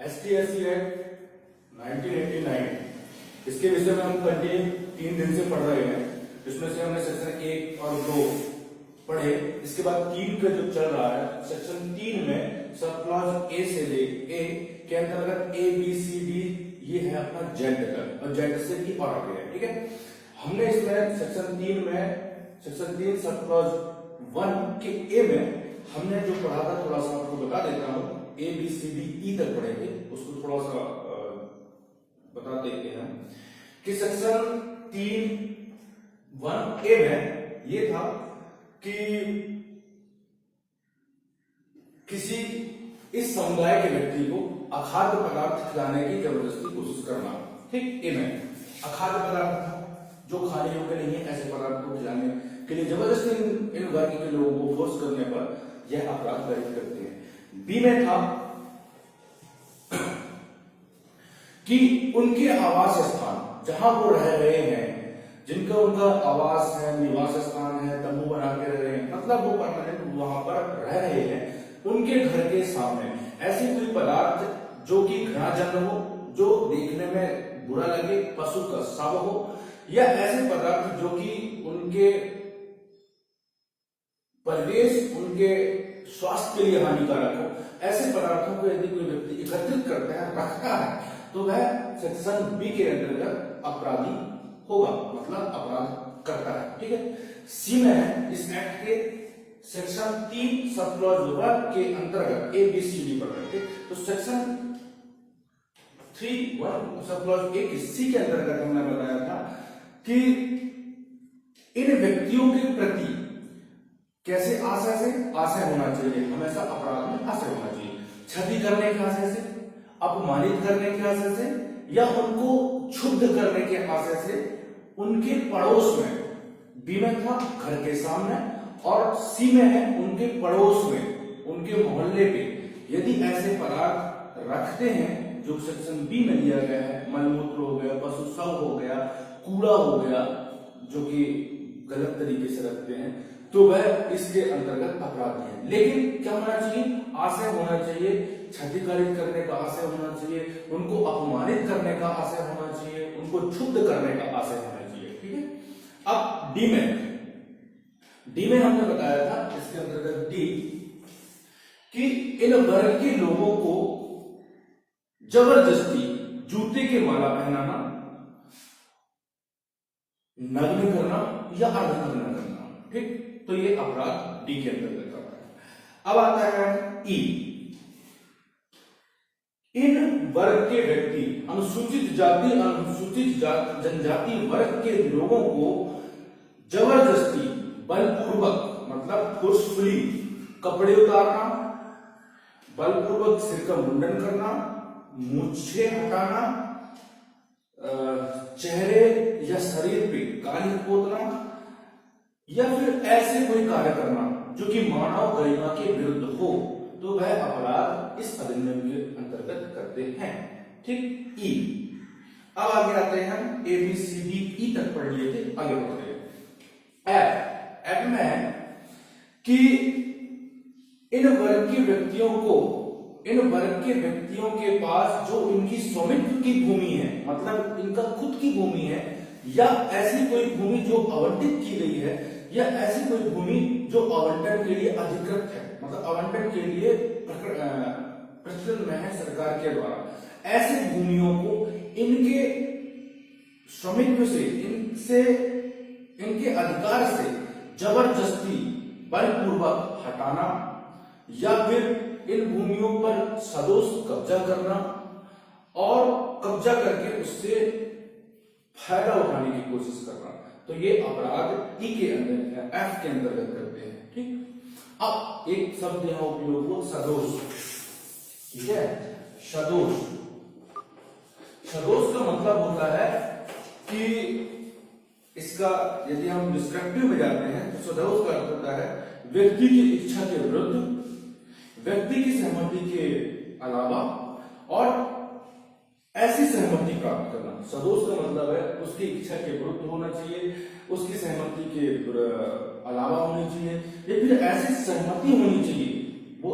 STSC act 1989 इसके विषय में हम कंटिन्यू 3 दिन से पढ़ रहे हैं। इसमें से हमने सेक्शन 1 और 2 पढ़े। इसके बाद 3 का जो चल रहा है, सेक्शन 3 में सब क्लॉज ए से ले ए के अंतर्गत A B C D ये है अपना जेड तक और जेड से भी और आगे है। ठीक है, हमने इसमें सेक्शन 3 सब क्लॉज 1 के ए में हमने जो पढ़ा था थोड़ा सा आपको बता देता हूं। A B C D E तक पढ़ेंगे, उसको थोड़ा सा बता देते हैं कि सेक्शन 3(1)A में ये था कि किसी इस समुदाय के व्यक्ति को अखाद्य पदार्थ खिलाने की जबरदस्ती कोशिश करना। ठीक, ए में अखाद्य पदार्थ था जो खाने योग्य नहीं है, ऐसे पदार्थ को खिलाने के लिए जबरदस्ती इन वर्ग के लोगों को फोर्स करने पर यह अपराध दर्ज करते हैं। बी में था कि उनके आवास स्थान जहां वो रह रहे हैं, जिनका उनका आवास है, निवास स्थान है, तंबू बना के रह रहे हैं, मतलब वो परमानेंट वहां पर रह रहे हैं, उनके घर के सामने ऐसी कोई पदार्थ जो कि घृणाजन्य हो, जो देखने में बुरा लगे, पशु का शव हो, या ऐसे पदार्थ जो कि उनके परिवेश, उनके स्वास्थ्य के लिए हानिकारक हो, ऐसे पदार्थों को यदि कोई व्यक्ति एकत्रित करता है, रखता है, तो वह सेक्शन बी के अंतर्गत अपराधी होगा, मतलब अपराध करता है। ठीक है, सी में है इस एक्ट के सेक्शन 3 सब क्लॉज 1 के अंतर्गत A B C D पढ़ रहे थे। तो सेक्शन 3(1) सब क्लॉज ए सी के अंतर्गत हमने बताया था कि इन व्यक्तियों के प्रति कैसे आशय होना चाहिए, हमेशा अपराध में आशय होना चाहिए। क्षति करने के आशय से, अपमानित करने के आशय से, या उनको क्षुब्ध करने के आशय से उनके पड़ोस में। बी में था घर के सामने और सी में है उनके पड़ोस में, उनके मोहल्ले पे यदि ऐसे पदार्थ रखते हैं जो सेक्शन बी में दिया गया है, मलमूत्र हो गया, पशु शव हो गया, कूड़ा हो गया, जो कि गलत तरीके से रखते हैं, तो वह इसके अंतर्गत अपराधी है। लेकिन क्या होना चाहिए? आशय होना चाहिए, क्षतिकारित करने का आशय होना चाहिए, उनको अपमानित करने का आशय होना चाहिए, उनको क्षुब्ध करने का आशय होना चाहिए। ठीक है, अब डी में हमने बताया था इसके अंतर्गत डी कि इन वर्ग के लोगों को जबरदस्ती जूते के माला पहनाना, नग्न करना या अर्धनग्न करना। ठीक, तो ये अपराध डी के अंतर्गत आता है। अब आता है ई। इन वर्ग के व्यक्ति, अनुसूचित जाति, अनुसूचित जनजाति वर्ग के लोगों को जबरदस्ती, बलपूर्वक, मतलब फोर्सफुली कपड़े उतारना, बलपूर्वक सिर का मुंडन करना, मूछें हटाना, चेहरे या शरीर पे काली पोतना, या फिर ऐसे कोई कार्य करना जो कि मानव गरिमा के विरुद्ध हो, तो वह अपराध इस अधिनियम के अंतर्गत करते हैं। ठीक, ई। अब आगे आते हैं हम A B C D E तक पढ़ लिए थे, आगे बढ़ते हैं। एफ में है कि इन वर्ग के व्यक्तियों के पास जो इनकी स्वामित्व की भूमि है, मतलब इनका खुद की भूमि है, या ऐसी कोई भूमि जो आवंटित की गई है, या ऐसी कोई भूमि जो आवंटन के लिए अधिकृत है, मतलब आवंटन के लिए प्रचलन में है सरकार के द्वारा, ऐसी भूमियों को इनके स्वामित्व से, इनके अधिकार से जबरदस्ती बलपूर्वक हटाना, या फिर इन भूमियों पर सदोष कब्जा करना और कब्जा करके उससे फायदा उठाने की कोशिश करना, तो ये अपराध ई के अंदर, एफ के अंतर्गत करते हैं। ठीक, अब एक शब्द यहां उपयोग हुआ, सदोष। ठीक है, सदोष का मतलब होता है कि इसका यदि हम डिस्क्रिप्टिव में जाते हैं तो सदोष का अर्थ होता है व्यक्ति की इच्छा के विरुद्ध, व्यक्ति की सहमति के अलावा और ऐसी सहमति प्राप्त करना। सदोष का मतलब है उसकी इच्छा के विरुद्ध होना चाहिए, उसकी सहमति के अलावा होनी चाहिए, या फिर ऐसी सहमति होनी चाहिए, वो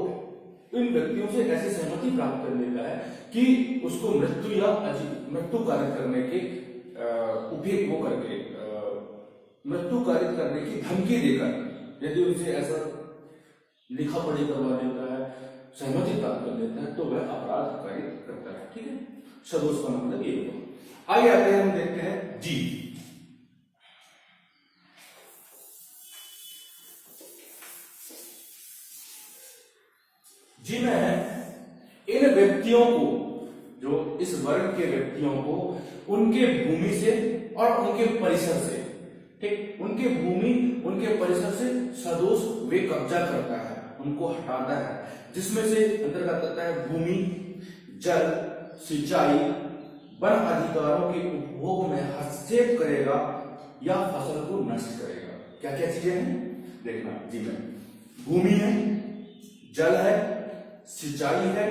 इन व्यक्तियों से ऐसी सहमति प्राप्त करने का है कि उसको मृत्यु या मृत्यु कारित करने के उपयोग वो करके मृत्यु कारित करने की धमकी देकर यदि उनसे ऐसा लिखा पढ़ी करवा देता है, सहमति प्राप्त कर देता है, तो वह अपराध कारित करता है। ठीक है, सदोष का मतलब ये होगा। आगे आते हैं, हम देखते हैं जी। जी में है इन व्यक्तियों को, जो इस वर्ग के व्यक्तियों को उनके भूमि से और उनके परिसर से, ठीक, उनके भूमि उनके परिसर से सदोष वे कब्जा करता है, उनको हटाता है, जिसमें से अंतर्गत आता है भूमि, जल, सिंचाई, वन अधिकारों के उपभोग में हस्तक्षेप करेगा या फसल को नष्ट करेगा। क्या क्या चीजें हैं देखना जी में, भूमि है, जल है, सिंचाई है,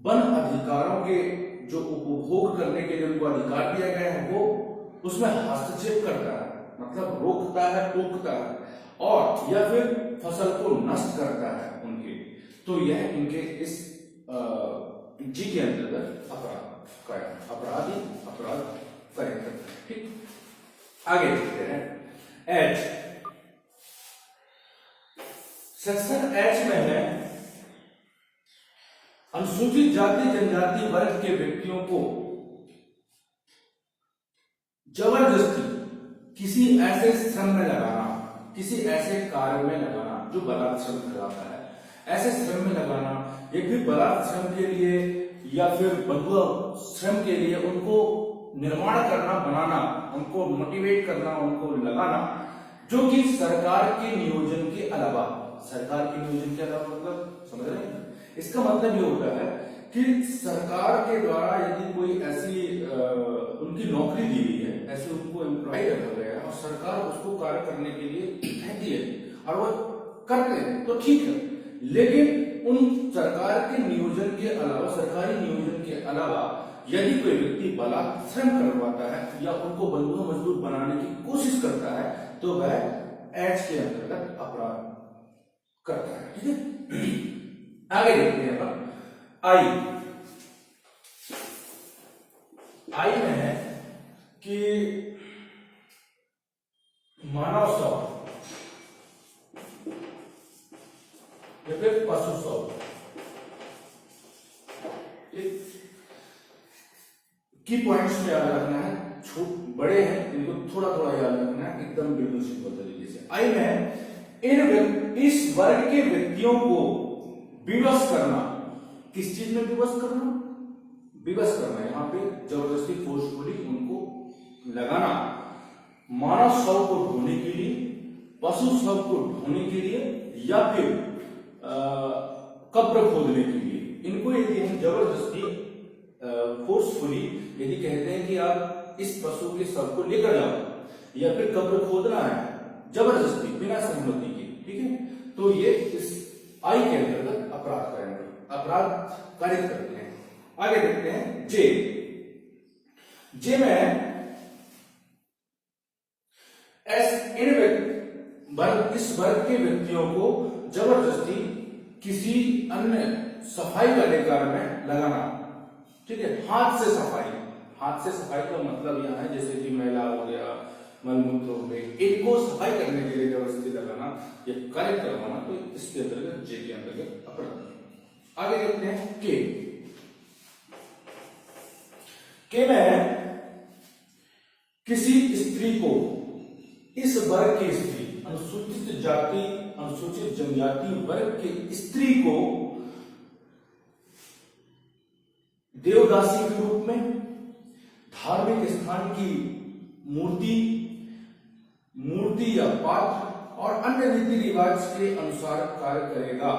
वन अधिकारों के जो उपभोग करने के लिए उनको अधिकार दिया गया है वो उसमें हस्तक्षेप करता है, मतलब रोकता है, टोकता है, और या फिर फसल को नष्ट करता है उनके, तो यह इनके इस जी के अंतर्गत अपराध करेगा। ठीक, आगे देखते हैं एच। सेक्शन एच में है अनुसूचित जाति जनजाति वर्ग के व्यक्तियों को जबरदस्ती किसी ऐसे श्रम में लगाना, किसी ऐसे कार्य में लगाना जो बलात् श्रम कहलाता है, ऐसे श्रम में लगाना, एक भी बलात् श्रम के लिए या फिर बंधुआ श्रम के लिए उनको निर्माण करना, बनाना, उनको मोटिवेट करना, उनको लगाना, जो कि सरकार के नियोजन के अलावा, सरकार के नियोजन के अलावा मतलब समझ रहे हैं, इसका मतलब ये होता है कि सरकार के द्वारा यदि कोई ऐसी उनकी नौकरी दी गई है, ऐसे उनको एम्प्लॉय रखा गया है और सरकार उसको कार्य करने के लिए कहती है और वो करते हैं तो ठीक है, लेकिन उन सरकार के नियोजन के अलावा, सरकारी नियोजन के अलावा यदि कोई व्यक्ति बलात् श्रम करवाता है या उनको बंधुआ मजदूर बनाने की कोशिश करता है तो वह एच के अंतर्गत अपराध करता है। ठीक है, आगे देखते हैं अपन आई में है कि मानव स्वभाव या फिर पशु स्वभाव की पॉइंट्स में याद रखना है, बड़े हैं इनको थोड़ा थोड़ा याद रखना है, एकदम बिल्कुल सिंपल तरीके से। आई में इस वर्ग के व्यक्तियों को विवश करना, किस चीज में विवश करना, विवश करना, यहाँ पे जबरदस्ती फोर्सफुली उनको लगाना, मानव शव को ढोने के लिए, पशु शव को ढोने के लिए या फिर कब्र खोदने के लिए, इनको यदि हम जबरदस्ती फोर्सफुली यदि कहते हैं कि आप इस पशु के शव को लेकर जाओ या फिर कब्र खोदना है जबरदस्ती बिना सहमति के, ठीक है, तो ये इस आई के अंतर्गत अपराध करेंगे, अपराध कारित करते हैं। आगे देखते हैं जे में इस वर्ग के व्यक्तियों को जबरदस्ती किसी अन्य सफाई वाले कार्य में लगाना, ठीक है, हाथ से सफाई का मतलब यहां है जैसे कि मैला हो गया, मलमूत्र हो गए, इनको सफाई करने के लिए जबरदस्ती लगाना या कार्य करवाना, तो इसके अंतर्गत जे के अंतर्गत अपराध। आगे देखते हैं के में किसी स्त्री को, इस वर्ग की स्त्री, अनुसूचित जाति अनुसूचित जनजाति वर्ग की स्त्री को देवदासी के रूप में धार्मिक स्थान की मूर्ति या पात्र और अन्य रीति रिवाज के अनुसार कार्य करेगा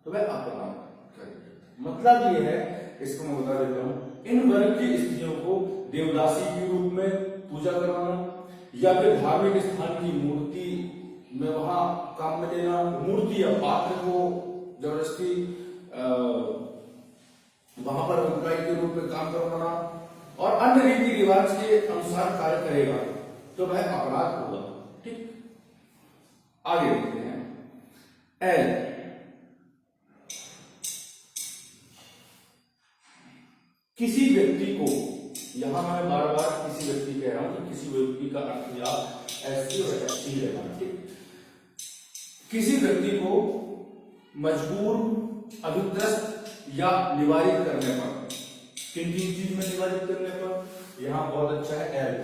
तो वह अपराध करेगा। मतलब ये है, इसको मैं बता देता हूं, इन वर्ग की स्त्रियों को देवदासी के रूप में पूजा करवाना या फिर धार्मिक स्थान की मूर्ति में वहां काम में लेना, मूर्ति या पात्र को जबरदस्ती वहां पर एम्प्लॉय के रूप में काम करवाना और अन्य रीति रिवाज के अनुसार कार्य करेगा तो वह अपराध होगा। ठीक, आगे देखते हैं किसी व्यक्ति को, यहां मैं बार बार किसी व्यक्ति कह रहा हूं कि किसी व्यक्ति का अर्थ या ऐसी और ऐसी लेना, ठीक। किसी व्यक्ति को मजबूर, अभित्रस्त या निवारित करने पर, किन किन चीज में निवारित करने पर, यहां बहुत अच्छा है एल,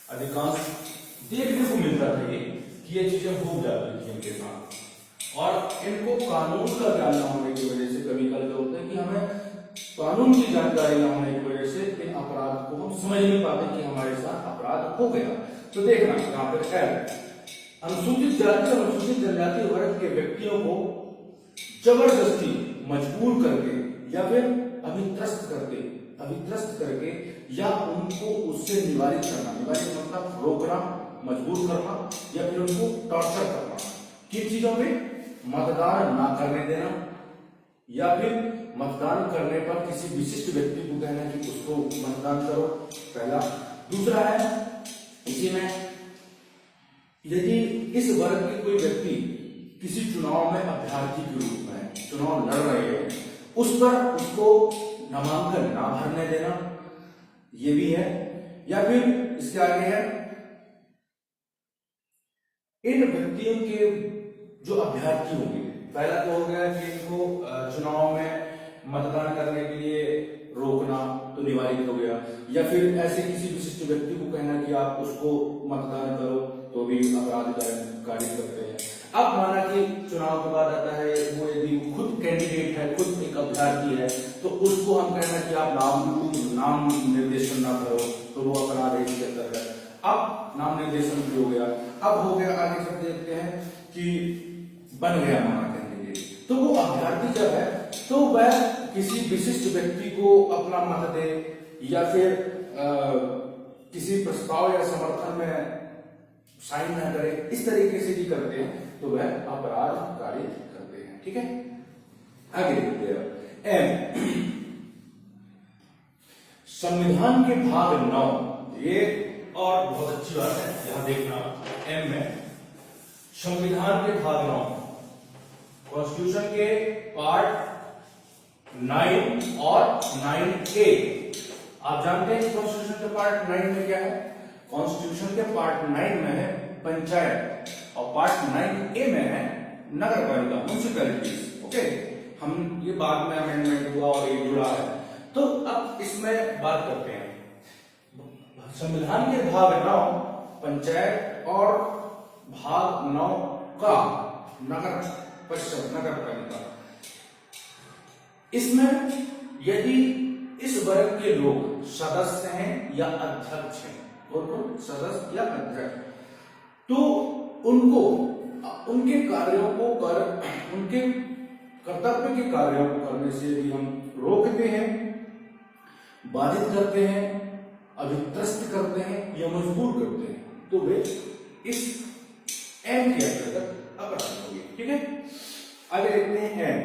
अधिकांश देखने को मिलता था ये कि ये चीजें हो जाती थी इनके साथ, और इनको कानून का ज्ञान न होने की वजह से कभी कभी होता है कि हमें कानून की जानकारी न होने की वजह से इन अपराध को हम समझ नहीं पाते कि हमारे साथ अपराध हो गया। तो देखना यहाँ पर एल, अनुसूचित जाति और अनुसूचित जनजाति वर्ग के व्यक्तियों को जबरदस्ती मजबूर करके या फिर अभित्रस्त करके या उनको उससे निवारित करना, निवारित मतलब रोकना, मजबूर करना या फिर उनको टॉर्चर करना, किन चीजों में, मतदान ना करने देना या फिर मतदान करने पर किसी विशिष्ट व्यक्ति को कहना कि उसको मतदान करो, पहला। दूसरा है इसी में, यदि इस वर्ग के कोई व्यक्ति किसी चुनाव में अभ्यर्थी के रूप में चुनाव लड़ रहे हैं, उस पर उसको नामांकन ना भरने देना, ये भी है। या फिर इसके आगे है, इन व्यक्तियों के जो अभ्यर्थी होंगे, पहला तो हो गया कि इनको चुनाव में मतदान करने के लिए रोकना, तो निवारित हो गया। या फिर ऐसे किसी विशिष्ट व्यक्ति को कहना कि आप उसको मतदान करो, तो भी अपराध कारित करते हैं। अब माना कि चुनाव के बाद आता है वो, यदि खुद कैंडिडेट है, खुद एक अभ्यर्थी है, तो उसको हम कहना कि आप नाम निर्देशन ना करो, तो वो अपराध है इसके अंतर्गत। अब नाम निर्देशन भी हो गया। अब हो गया, आगे सब देखते हैं कि बन गया माना कैंडिडेट, तो वो अभ्यर्थी जब है तो वह किसी विशिष्ट व्यक्ति को अपना मत दे या फिर किसी प्रस्ताव या समर्थन में साइन न करे, इस तरीके से भी करते हैं तो वह अपराध कार्य करते हैं, ठीक है। आगे देखते हैं एम, संविधान के भाग 9, ये और बहुत अच्छी बात है, यहां देखना एम में संविधान के भाग 9, कॉन्स्टिट्यूशन के पार्ट 9 और 9A। आप जानते हैं कॉन्स्टिट्यूशन के पार्ट 9 में क्या है? कॉन्स्टिट्यूशन के पार्ट 9 में है पंचायत और पार्ट 9A में है नगर पालिका, म्युनिसिपैलिटीज। ओके, हम ये बाद में अमेंडमेंट हुआ और ये जुड़ा है, तो अब इसमें बात करते हैं। संविधान के भाग 9 पंचायत और भाग 9 का नगर परिषद, नगर पालिका, इसमें यदि इस वर्ग के लोग सदस्य हैं या अध्यक्ष हैं, और सदस्य या अध्यक्ष, तो उनको उनके कार्यों को उनके कर्तव्य के कार्यों को करने से भी हम रोकते हैं, बाधित करते हैं, अभित्रस्त करते हैं या मजबूर करते हैं, तो वे इस एम के अंतर्गत अपराध होंगे, ठीक है। आगे देखते हैं एम।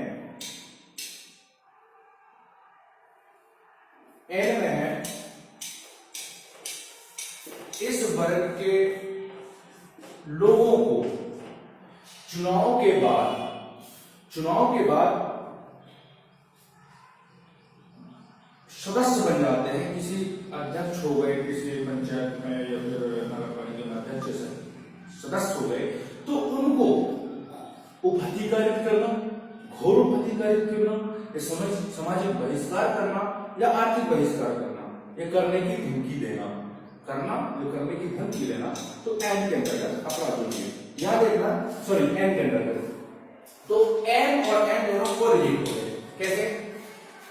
एन में है इस वर्ग के लोगों को चुनाव के बाद सदस्य बन जाते हैं, किसी अध्यक्ष हो गए किसी पंचायत में या फिर नगर पालिका में अध्यक्ष सदस्य हो गए, तो उनको उपअधिकारित करना, घोर उपअधिकारित करना, सामाजिक बहिष्कार करना या आर्थिक बहिष्कार करना, ये करने की धमकी देना, तो एन के अंतर्गत अपराध होंगे। यहां देखना, सॉरी एन के अंतर्गत, तो एन और एन दोनों को रिलेट हो गए। कैसे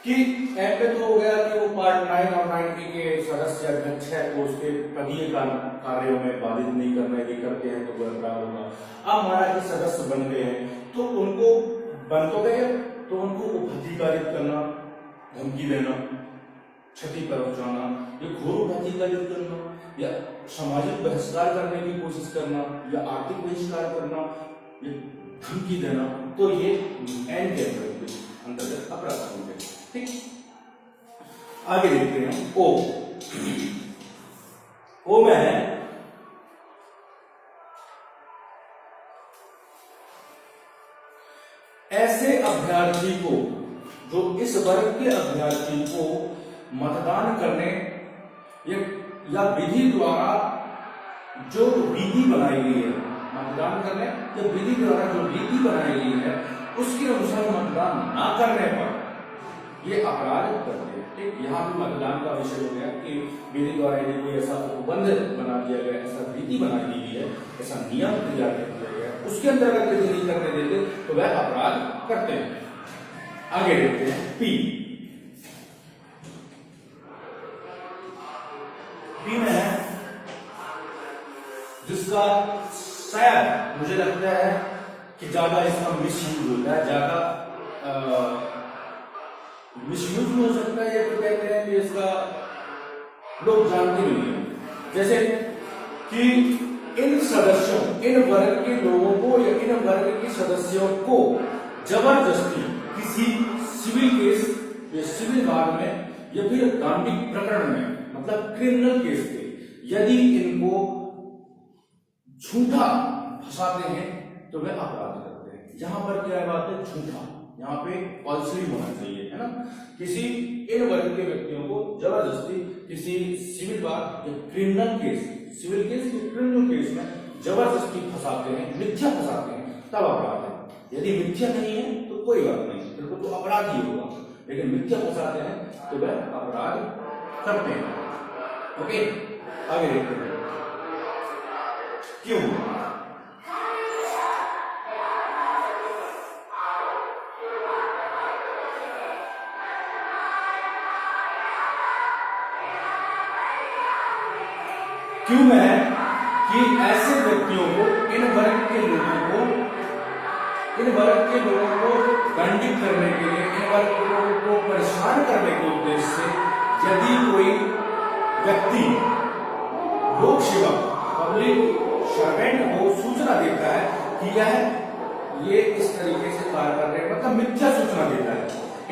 कि एन पे तो हो गया कि वो पार्ट 9 और 9A के सदस्य अध्यक्ष है, तो उसके पदीय कार्यों में बाधित नहीं करना, यदि करते हैं तो वह अपराध होगा। अब हमारा कि सदस्य बन गए हैं, तो उनको बन तो गए, तो उनको उपअधिकारित करना, धमकी देना, क्षति पहुंचाना, ये घोर उपअधिकारित करना या सामाजिक बहिष्कार करने की कोशिश करना या आर्थिक बहिष्कार करना, ये धमकी देना, तो ये एन के अंतर्गत अपराध होंगे, ठीक। आगे देखते हैं ओ में है ऐसे अभ्यर्थी को, जो इस वर्ग के अभ्यर्थी को मतदान करने या विधि द्वारा जो विधि बनाई गई है, मतदान करने या विधि द्वारा जो विधि बनाई गई है उसके अनुसार मतदान ना करने पर ये अपराध करते हैं। ठीक, यहाँ भी मतदान का विषय हो गया कि विधि द्वारा यदि कोई ऐसा उपबंध बना दिया गया, ऐसा विधि बना दी गई है, ऐसा नियम तैयार कर दिया गया, उसके अंतर्गत यदि नहीं करने देते तो वह अपराध करते हैं। आगे देखते हैं पी। पी में है जिसका शायद मुझे लगता है कि ज्यादा इसका मिसयूज होता है, ज्यादा मिसयूज हो सकता है, या तो कहते हैं कि इसका लोग जानते नहीं है। जैसे कि इन सदस्यों, इन वर्ग के लोगों को या इन वर्ग के सदस्यों को जबरदस्ती किसी सिविल केस या सिविल वाद में या फिर धार्मिक प्रकरण में, मतलब क्रिमिनल केस में यदि इनको झूठा फंसाते हैं तो वे अपराध करते हैं। यहां पर क्या बात है, झूठा, यहाँ पे फॉल्सली होना चाहिए, है ना। किसी इन वर्ग के व्यक्तियों को जबरदस्ती किसी सिविल वाद या क्रिमिनल केस, सिविल केस या क्रिमिनल केस में जबरदस्ती फंसाते हैं, मिथ्या फंसाते हैं, तब अपराध है। यदि मिथ्या नहीं है तो कोई बात नहीं, फिर तो अपराध ही होगा, लेकिन मिथ्या फंसाते हैं तो वह अपराध करते हैं। ओके, आगे देखते हैं क्यों। क्यों में है कि ऐसे व्यक्तियों को, इन वर्ग के लोगों को दंडित करने के लिए, इन वर्ग के लोगों को परेशान करने के उद्देश्य से यदि कोई व्यक्ति लोक सेवक, पब्लिक सर्वेंट को सूचना देता है कि ये इस तरीके से कार्य कर रहे हैं, मतलब मिथ्या सूचना देता है,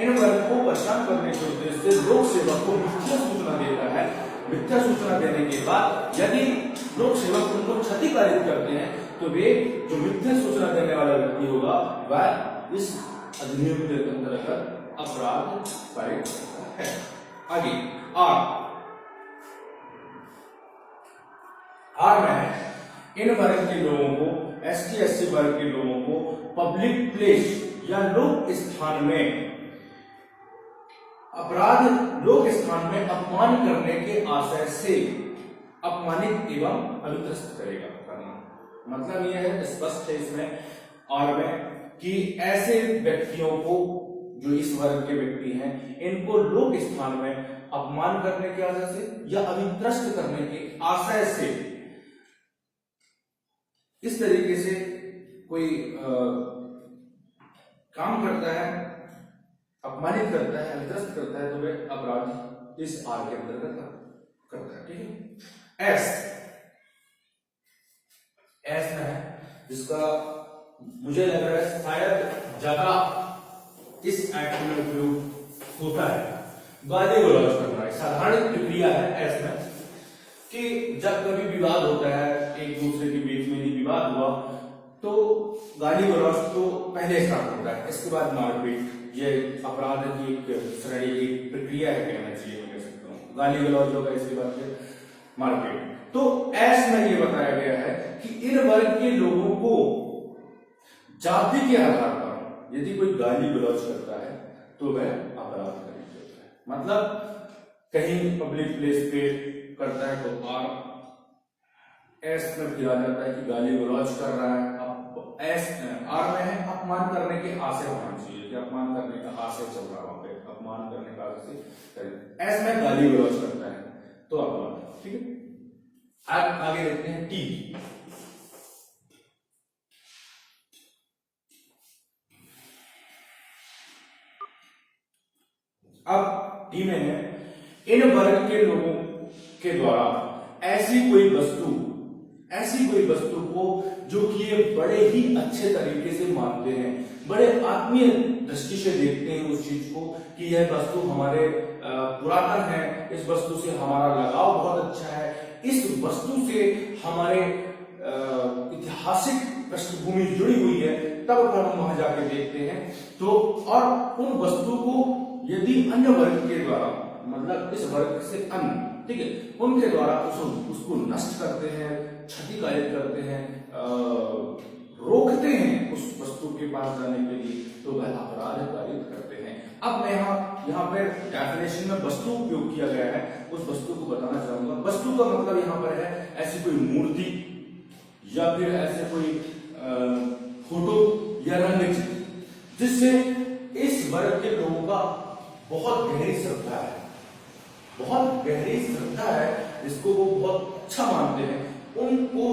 इन वर्ग को परेशान करने के उद्देश्य से लोक सेवक को मिथ्या सूचना देता है। मिथ्या सूचना देने के बाद यदि लोक सेवक उनको क्षतिकारित करते हैं तो वे जो मिथ्या सूचना देने वाला व्यक्ति होगा वह इस अधिनियम के अंतर्गत अपराध पारित है। आगे आर में है इन वर्ग के लोगों को, एसटी एससी वर्ग के लोगों को पब्लिक प्लेस या लोक स्थान में लोक स्थान में अपमान करने के आशय से अपमानित एवं अभित्रस्त करेगा करना। मतलब यह है, स्पष्ट है इसमें और में कि ऐसे व्यक्तियों को, जो इस वर्ग के व्यक्ति हैं, इनको लोक स्थान में अपमान करने के आशय से या अभित्रस्त करने के आशय से इस तरीके से कोई काम करता है, अपमानित करता है, अभित्रस्त करता है, तो वह अपराध इस आर के अंतर्गत करता है। ठीक है। एस में है जिसका मुझे लग रहा है शायद ज्यादा इस एक्ट में उपयोग होता है, गाली गलौज करना है। साधारण प्रक्रिया है एस में कि जब कभी विवाद होता है, एक दूसरे के बीच में ही विवाद हुआ तो गाली गलौज तो पहले स्टार्ट होता है, इसके बाद मारपीट। ये अपराध की एक श्रेणी, एक प्रक्रिया है कहना चाहिए, मैं कह सकता हूँ। गाली गलौज होगा, इसके बाद फिर मारपीट। तो एस में ये बताया गया है कि इन वर्ग के लोगों को जाति के आधार पर यदि कोई गाली गलौज करता है तो वह अपराध करेगा है। मतलब कहीं पब्लिक प्लेस पे करता है तो आर एस में किया जाता है कि गाली गलौज कर रहा है। अब एस आर में है अपमान करने के आशय होना चाहिए कि अपमान करने का आशय चल रहा है वहां पे, अपमान करने का आशय। एस में गाली गलौज करता है तो अपराध। ठीक है। आगे देखते हैं टी। अब टी में है इन वर्ग के लोगों के द्वारा ऐसी कोई वस्तु को जो कि ये बड़े ही अच्छे तरीके से मानते हैं, बड़े आत्मीय दृष्टि से देखते हैं उस चीज को कि यह वस्तु हमारे पुरातन है, इस वस्तु से हमारा लगाव बहुत अच्छा है, इस वस्तु से हमारे ऐतिहासिक पृष्ठभूमि जुड़ी हुई है, तब अगर हम वहां जाके देखते हैं तो, और उन वस्तु को यदि अन्य वर्ग के द्वारा मतलब इस वर्ग से अन्य, ठीक है, उनके द्वारा उसको नष्ट करते हैं, क्षतिकारित करते हैं, रोकते हैं उस वस्तु के पास जाने के लिए, तो वह अपराध कारित करते हैं। अब मैं यहाँ पर डेफिनेशन में वस्तु उपयोग किया गया है, उस वस्तु को बताना चाहूंगा। वस्तु का मतलब यहाँ पर है ऐसी कोई मूर्ति या फिर ऐसे कोई फोटो या रंग चित्र जिससे इस वर्ग के लोगों का बहुत गहरी श्रद्धा है, बहुत गहरी श्रद्धा है, जिसको वो बहुत अच्छा मानते हैं, उनको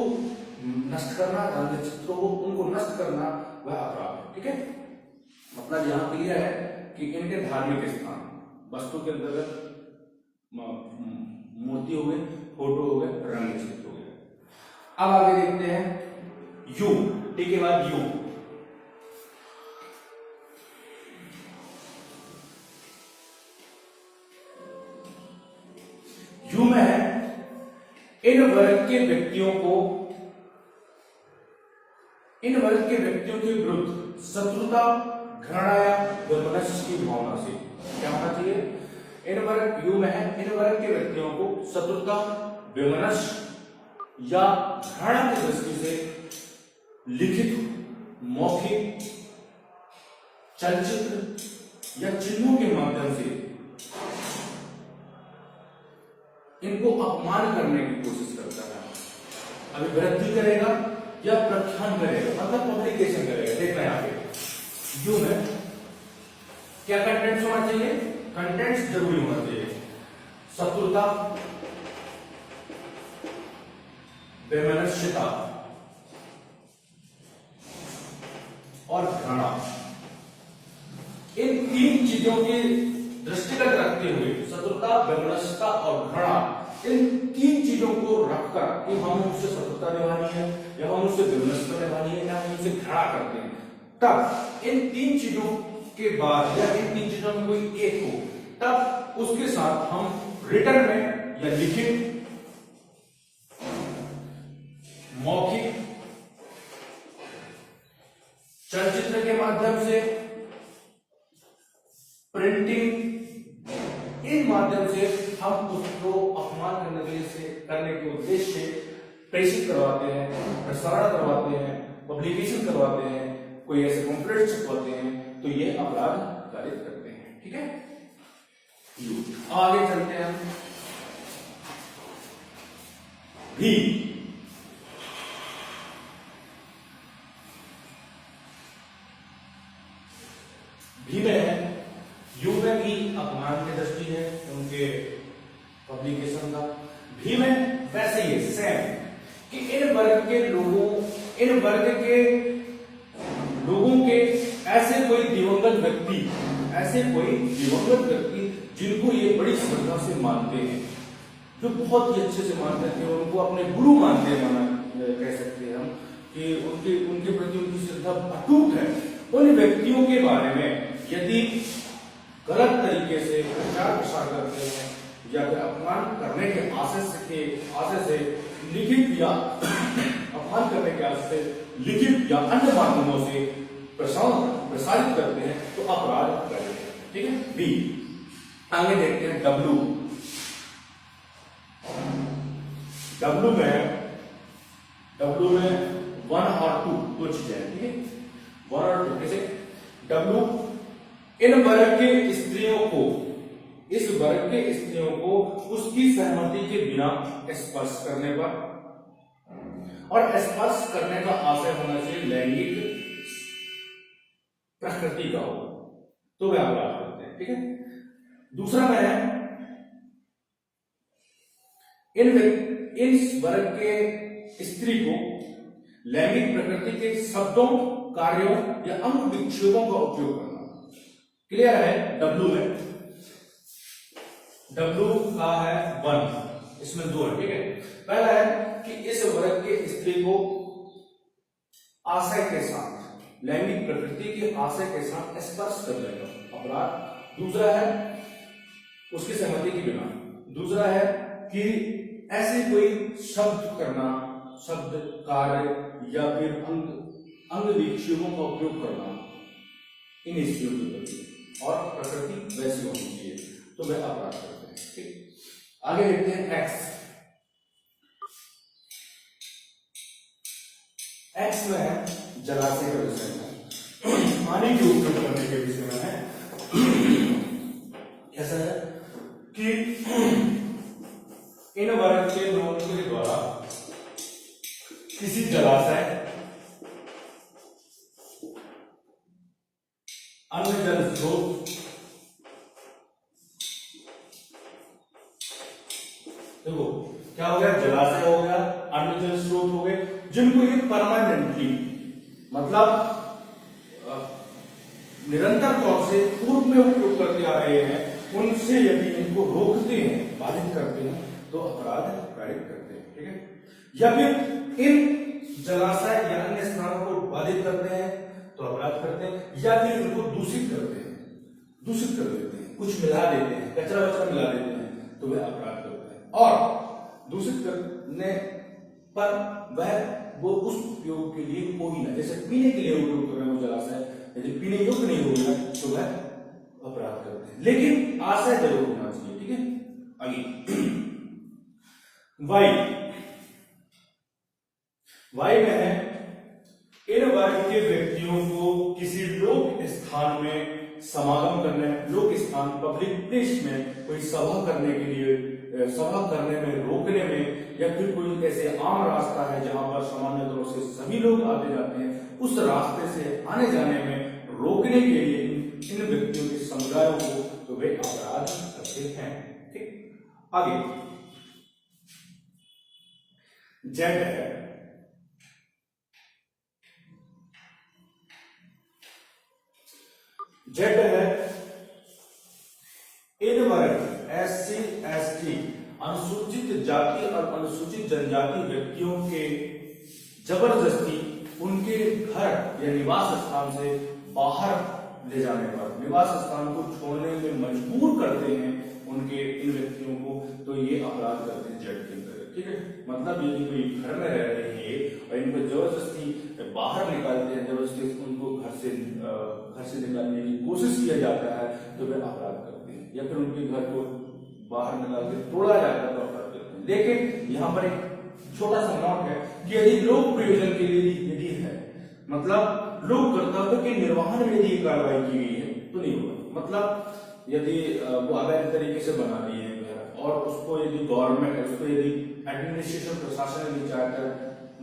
नष्ट करना, रंग चित्रों को उनको नष्ट करना वह अपराध है। ठीक है, मतलब यहाँ क्लियर है कि इनके धार्मिक स्थान वस्तु के अंतर्गत मूर्ति हो गई, फोटो हो गए, रंग चित्र हो गए। अब आगे देखते हैं यू, टी के बाद यू। यू में है इन वर्ग के व्यक्तियों के विरुद्ध शत्रुता, घृणा या वैमनस्य की भावना से। क्या होना चाहिए? यू में है इन वर्ग के व्यक्तियों को शत्रुता, वैमनस्य या घृणा की दृष्टि से लिखित, मौखिक, चलचित्र या चिन्हों के माध्यम से इनको अपमान करने की कोशिश करता है। अभिवृद्धि करेगा या प्रख्यान करेगा, मतलब पब्लिकेशन करेगा। देखना यहाँ पे यू में क्या कंटेंट्स होना चाहिए? कंटेंट्स जरूरी होना चाहिए। शत्रुता, वैमनस्यता और घृणा, इन तीन चीजों के दृष्टिगत रखते हुए, शत्रुता, वैमनस्यता और घृणा, इन तीन चीजों को रखकर कि हम उससे शत्रुता निभानी है या हम उससे वैमनस्यता निभानी है या हम उससे घृणा करते हैं, तब इन तीन चीजों के बाद या इन तीन चीजों में कोई एक हो, तब उसके साथ हम रिटर्न में या लिखित, मौखिक, चलचित्र के माध्यम से, प्रिंटिंग, इन माध्यम से हम उसको अपमान करने के उद्देश्य से प्रेषित करवाते हैं, प्रसारण करवाते हैं, पब्लिकेशन करवाते हैं, कोई ऐसे पम्फलेट छपवाते हैं, तो ये अपराध कारित करते हैं। ठीक है, आगे चलते हैं। भी में है यू में भी अपमान की दृष्टि है उनके पब्लिकेशन का। भी में वैसे ही सेम कि इन वर्ग के लोगों के ऐसे कोई दिवंगत व्यक्ति जिनको ये बड़ी श्रद्धा से मानते हैं, जो बहुत ही अच्छे से मानते थे, उनको अपने गुरु मानते हैं, कह सकते हैं हम कि उनके प्रति उनकी श्रद्धा अटूट है। उन व्यक्तियों के बारे में यदि गलत तरीके से प्रचार प्रसार करते हैं या फिर अपमान करने के आशय से लिखित या अपमान करने के आशय से लिखित या अन्य माध्यमों से प्रसारित करते हैं, तो अपराध करते हैं। ठीक है, बी। आगे देखते हैं डब्ल्यू। डब्ल्यू में 1 और 2 दो चीजें हैं। ठीक है, 1 और 2 कैसे? डब्ल्यू इस वर्ग के स्त्रियों को उसकी सहमति के बिना स्पर्श करने पर, और स्पर्श करने का आशय होना चाहिए लैंगिक प्रकृति का हो, तो वे अपराध करते हैं। ठीक है, दूसरा में है इस वर्ग के स्त्री को लैंगिक प्रकृति के शब्दों, कार्यों या अंग विक्षेपों का उपयोग करना। क्लियर है? डब्ल्यू में डब्ल्यू का है 1, इसमें 2 है। ठीक है, पहला है कि इस वर्ग के स्त्री को आशय के साथ, लैंगिक प्रकृति के आशय के साथ स्पर्श करने का अपराध। दूसरा है उसकी सहमति के बिना। दूसरा है कि ऐसे कोई शब्द करना, शब्द, कार्य या फिर अंग विक्षेपों का उपयोग करना इन स्त्रियों के प्रति, और प्रकृति वैसी होनी चाहिए। तो वह अपराध करते हैं। ठीक, आगे देखते हैं एक्स। एक्स में है जलाशय का विषय में, पानी के उपयोग करने के विषय में है। कैसा है कि इन वर्ग के लोगों के द्वारा किसी जलाशय, अन्य जल स्रोत, देखो क्या हो गया, जलाशय हो गया, अन्य जल स्रोत हो गए, जिनको ये परमानेंटली मतलब निरंतर तौर से पूर्व में उपयोग करते आ रहे हैं, उनसे यदि इनको रोकते हैं, बाधित करते हैं, तो अपराध कारित करते हैं। ठीक है, या फिर इन जलाशय या अन्य स्थानों को बाधित करते हैं तो अपराध करते हैं, या फिर इनको दूषित करते हैं, दूषित कर देते हैं, कुछ मिला देते हैं, कचरा वचरा मिला देते हैं, तो वह अपराध करते हैं। और दूषित करने पर वह वो उस उपयोग के लिए कोई ना, जैसे पीने के लिए उपयोग कर रहे हैं वो जलाशय, यदि पीने योग्य नहीं होगा तो वह अपराध करते हैं, लेकिन आशय जरूर होना चाहिए। ठीक है, आगे वाई। वाई में है इन वर्ग के व्यक्तियों को किसी लोक स्थान में समागम करने, लोक स्थान पब्लिक प्लेस में कोई सभा करने के लिए, सभा करने में रोकने में, या फिर कोई ऐसे आम रास्ता है जहां पर सामान्य तौर से सभी लोग आते जाते हैं, उस रास्ते से आने जाने में रोकने के लिए इन व्यक्तियों के समुदायों को तो वे अपराध करते हैं। ठीक, आगे जेड है, जेड है इन वर्ग SC ST अनुसूचित जाति और अनुसूचित जनजाति व्यक्तियों के जबरदस्ती उनके घर या निवास स्थान से बाहर ले जाने पर, निवास स्थान को छोड़ने में मजबूर करते हैं उनके इन व्यक्तियों को, तो ये अपराध करते हैं जेड के अंतर्गत। ठीक है, मतलब यदि कोई घर में रह रहे हैं और इनको जबरदस्ती बाहर निकालते हैं, जबरदस्ती उनको घर से निकालने की कोशिश किया जाता है तो वे अपराध करते हैं, या फिर उनके घर को बाहर निकाल के तोड़ा जाता है तो अपराध करते हैं। लेकिन यहाँ पर एक छोटा सा नोट है कि यदि लोक प्रयोजन के लिए यदि है, मतलब लोक कर्तव्य के निर्वहन में यदि कार्रवाई की गई है तो नहीं होगा। मतलब यदि वो अवैध तरीके से बना दिए हैं घर, और उसको यदि गवर्नमेंट, उसको यदि एडमिनिस्ट्रेशन प्रशासन ने चाहकर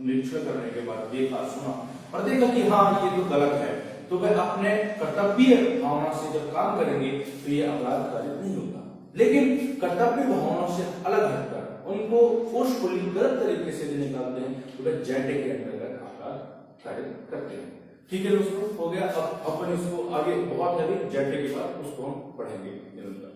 निरीक्षण करने के बाद देखा, सुना और देखा कि हाँ ये तो गलत है, तो वह अपने कर्तव्य भावना से जब काम करेंगे तो ये अपराध कार्य नहीं होता। लेकिन कर्तव्य भावना से अलग हटकर उनको फोर्सफुली गलत तरीके से निकालते हैं तो वह जेड के अंतर्गत अपराध कार्य करते हैं। ठीक है दोस्तों, हो गया। अब अपन इसको आगे बहुत है जेड के बाद उसको हम पढ़ेंगे निरंतर।